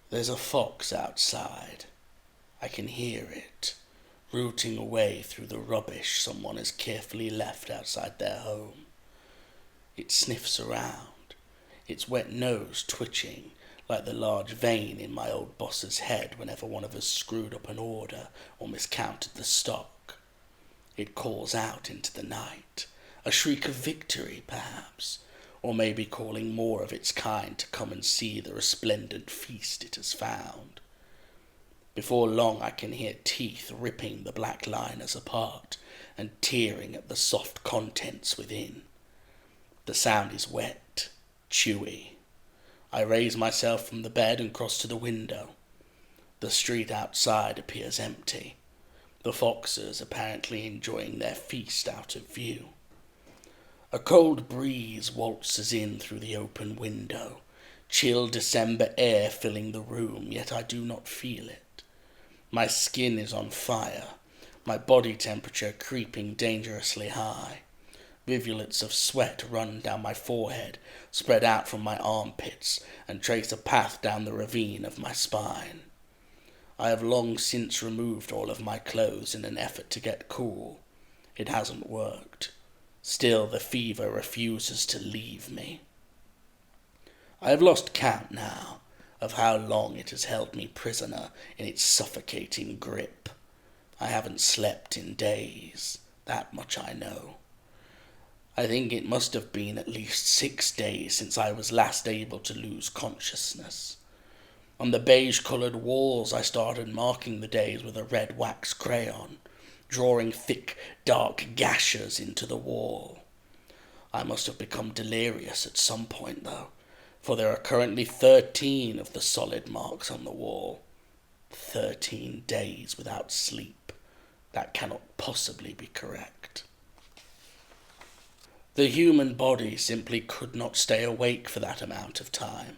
There's a fox outside. I can hear it, rooting away through the rubbish someone has carefully left outside their home. It sniffs around, its wet nose twitching like the large vein in my old boss's head whenever one of us screwed up an order or miscounted the stock. It calls out into the night, a shriek of victory perhaps, or maybe calling more of its kind to come and see the resplendent feast it has found. Before long I can hear teeth ripping the black liners apart and tearing at the soft contents within. The sound is wet, chewy. I raise myself from the bed and cross to the window. The street outside appears empty, the foxes apparently enjoying their feast out of view. A cold breeze waltzes in through the open window, chill December air filling the room, yet I do not feel it. My skin is on fire, my body temperature creeping dangerously high. Rivulets of sweat run down my forehead, spread out from my armpits, and trace a path down the ravine of my spine. I have long since removed all of my clothes in an effort to get cool. It hasn't worked. Still, the fever refuses to leave me. I have lost count now of how long it has held me prisoner in its suffocating grip. I haven't slept in days, that much I know. I think it must have been at least 6 days since I was last able to lose consciousness. On the beige-coloured walls I started marking the days with a red wax crayon, drawing thick, dark gashes into the wall. I must have become delirious at some point, though, for there are currently 13 of the solid marks on the wall. 13 days without sleep. That cannot possibly be correct. The human body simply could not stay awake for that amount of time.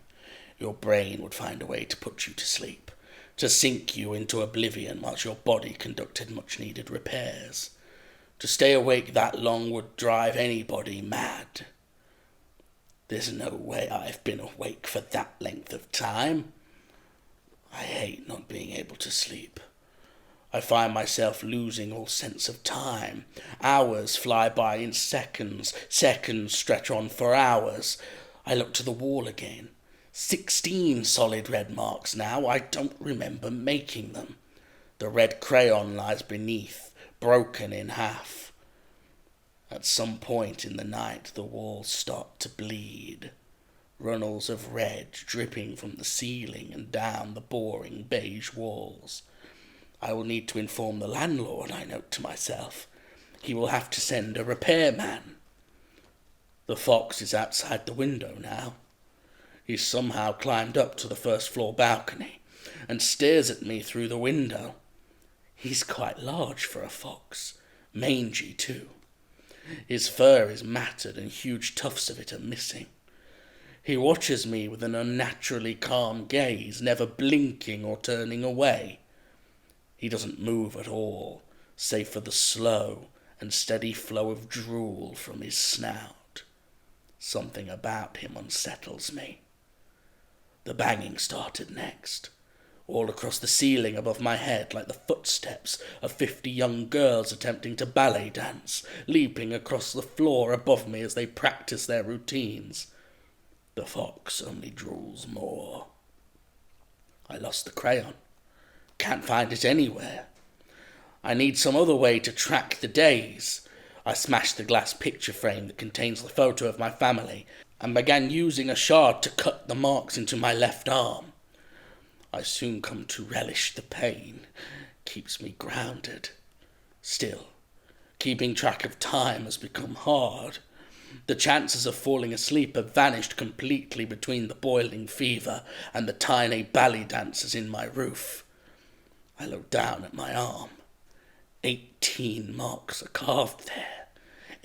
Your brain would find a way to put you to sleep, to sink you into oblivion whilst your body conducted much-needed repairs. To stay awake that long would drive anybody mad. There's no way I've been awake for that length of time. I hate not being able to sleep. I find myself losing all sense of time. Hours fly by in seconds. Seconds stretch on for hours. I look to the wall again. 16 solid red marks now. I don't remember making them. The red crayon lies beneath, broken in half. At some point in the night, the walls start to bleed. Runnels of red dripping from the ceiling and down the boring beige walls. I will need to inform the landlord, I note to myself. He will have to send a repairman. The fox is outside the window now. He's somehow climbed up to the first-floor balcony and stares at me through the window. He's quite large for a fox, mangy too. His fur is matted and huge tufts of it are missing. He watches me with an unnaturally calm gaze, never blinking or turning away. He doesn't move at all, save for the slow and steady flow of drool from his snout. Something about him unsettles me. The banging started next, all across the ceiling above my head, like the footsteps of 50 young girls attempting to ballet dance, leaping across the floor above me as they practice their routines. The fox only drools more. I lost the crayon. Can't find it anywhere. I need some other way to track the days. I smashed the glass picture frame that contains the photo of my family and began using a shard to cut the marks into my left arm. I soon come to relish the pain. Keeps me grounded. Still, keeping track of time has become hard. The chances of falling asleep have vanished completely between the boiling fever and the tiny ballet dancers in my roof. I look down at my arm. 18 marks are carved there.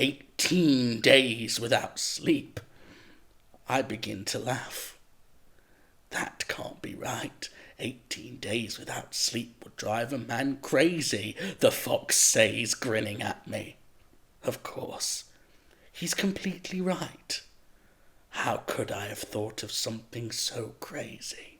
18 days without sleep. I begin to laugh. That can't be right. 18 days without sleep would drive a man crazy, the fox says, grinning at me. Of course, he's completely right. How could I have thought of something so crazy?